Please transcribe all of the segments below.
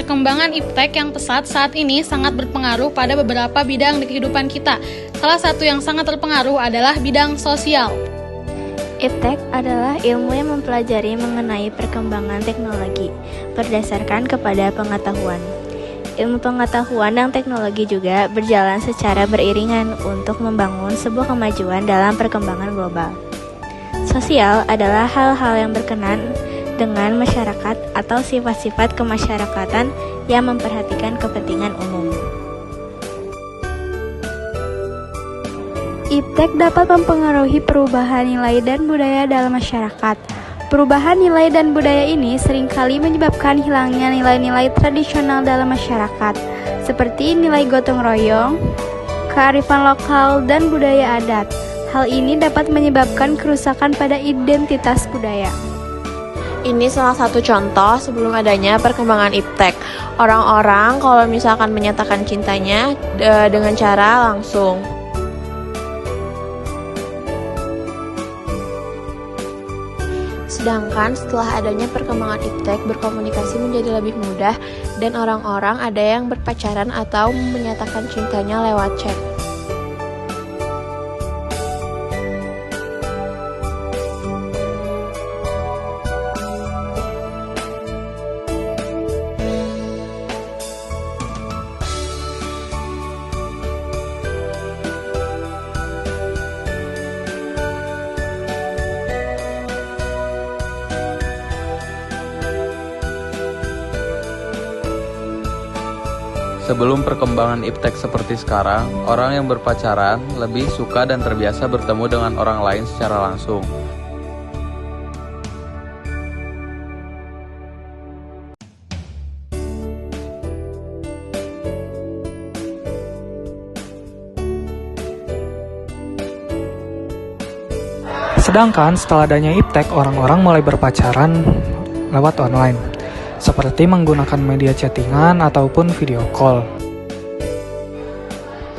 Perkembangan iptek yang pesat saat ini sangat berpengaruh pada beberapa bidang di kehidupan kita. Salah satu yang sangat terpengaruh adalah bidang sosial. Iptek adalah ilmu yang mempelajari mengenai perkembangan teknologi berdasarkan kepada pengetahuan. Ilmu pengetahuan dan teknologi juga berjalan secara beriringan untuk membangun sebuah kemajuan dalam perkembangan global. Sosial adalah hal-hal yang berkenan dengan masyarakat atau sifat-sifat kemasyarakatan yang memperhatikan kepentingan umum. Iptek dapat mempengaruhi perubahan nilai dan budaya dalam masyarakat. Perubahan nilai dan budaya ini seringkali menyebabkan hilangnya nilai-nilai tradisional dalam masyarakat, seperti nilai gotong royong, kearifan lokal, dan budaya adat. Hal ini dapat menyebabkan kerusakan pada identitas budaya. Ini salah satu contoh sebelum adanya perkembangan iptek. Orang-orang kalau misalkan menyatakan cintanya dengan cara langsung. Sedangkan setelah adanya perkembangan iptek, berkomunikasi menjadi lebih mudah dan orang-orang ada yang berpacaran atau menyatakan cintanya lewat chat. Sebelum perkembangan iptek seperti sekarang, orang yang berpacaran lebih suka dan terbiasa bertemu dengan orang lain secara langsung. Sedangkan setelah adanya iptek, orang-orang mulai berpacaran lewat online, seperti menggunakan media chattingan ataupun video call.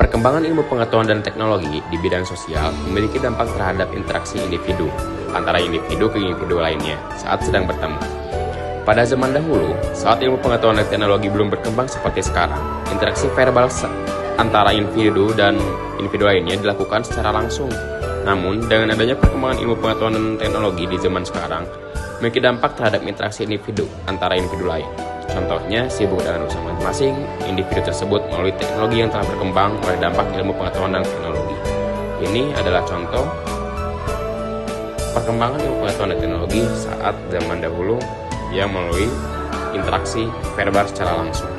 Perkembangan ilmu pengetahuan dan teknologi di bidang sosial memiliki dampak terhadap interaksi individu antara individu ke individu lainnya saat sedang bertemu. Pada zaman dahulu, saat ilmu pengetahuan dan teknologi belum berkembang seperti sekarang, interaksi verbal antara individu dan individu lainnya dilakukan secara langsung. Namun, dengan adanya perkembangan ilmu pengetahuan dan teknologi di zaman sekarang, memiliki dampak terhadap interaksi individu antara individu lain. Contohnya, sibuk dengan urusan masing-masing, individu tersebut melalui teknologi yang telah berkembang oleh dampak ilmu pengetahuan dan teknologi. Ini adalah contoh perkembangan ilmu pengetahuan dan teknologi saat zaman dahulu yang melalui interaksi verbal secara langsung.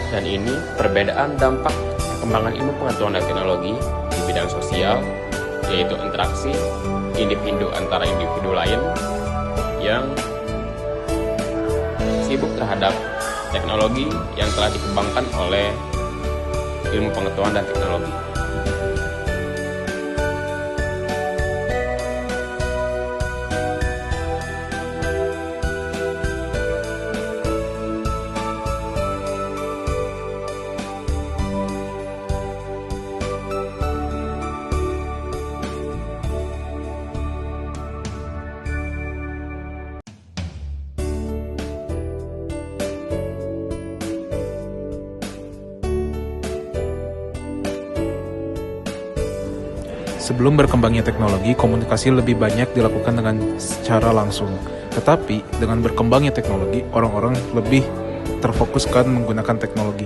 Dan ini perbedaan dampak perkembangan ilmu pengetahuan dan teknologi di bidang sosial, yaitu interaksi individu antara individu lain yang sibuk terhadap teknologi yang telah dikembangkan oleh ilmu pengetahuan dan teknologi. Sebelum berkembangnya teknologi, komunikasi lebih banyak dilakukan dengan secara langsung. Tetapi, dengan berkembangnya teknologi, orang-orang lebih terfokuskan menggunakan teknologi.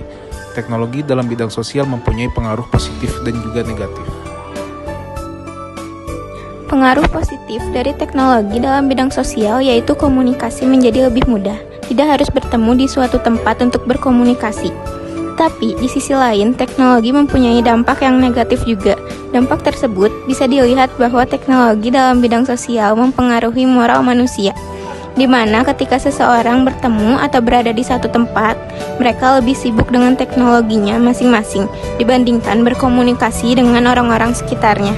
Teknologi dalam bidang sosial mempunyai pengaruh positif dan juga negatif. Pengaruh positif dari teknologi dalam bidang sosial yaitu komunikasi menjadi lebih mudah. Tidak harus bertemu di suatu tempat untuk berkomunikasi. Tapi di sisi lain, teknologi mempunyai dampak yang negatif juga. Dampak tersebut bisa dilihat bahwa teknologi dalam bidang sosial mempengaruhi moral manusia, di mana ketika seseorang bertemu atau berada di satu tempat, mereka lebih sibuk dengan teknologinya masing-masing dibandingkan berkomunikasi dengan orang-orang sekitarnya.